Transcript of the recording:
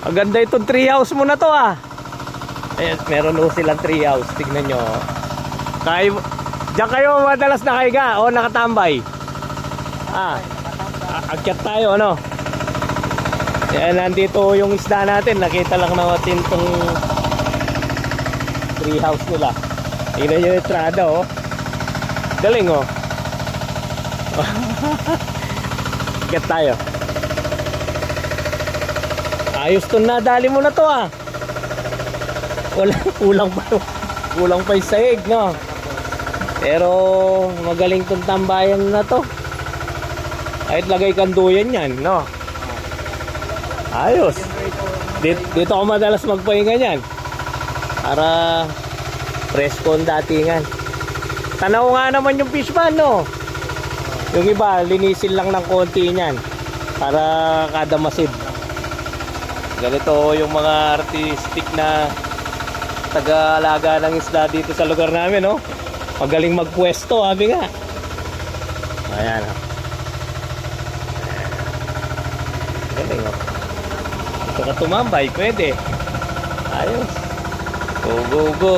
Ang ganda itong tree house mo na to ah. Ayan, meron o silang tree house. Tignan nyo. Diyan kayo madalas nakahiga o nakatambay? Akyat tayo ano. Ayan, nandito yung isda natin. Nakita lang natin itong tree house nila. Tignan nyo yung trada oh. Galing oh. Akyat tayo. Ayos to, nadali mo na to ah. Kulang pa yung sahig no. Pero magaling tong tambayan na to. Kahit lagay kanduyan yan no. Ayos. Dito ako madalas magpahinga yan. Para presko ang datingan. Tanaw nga naman yung fish pan no. Yung iba linisin lang ng konti niyan para kada masid. Ganito yung mga artistic na taga-alaga ng isda dito sa lugar namin, no? Magaling magpwesto, sabi nga. Ayan, oh. Galing, oh. Ito ka tumambay, pwede. Ayos. Go, go, go.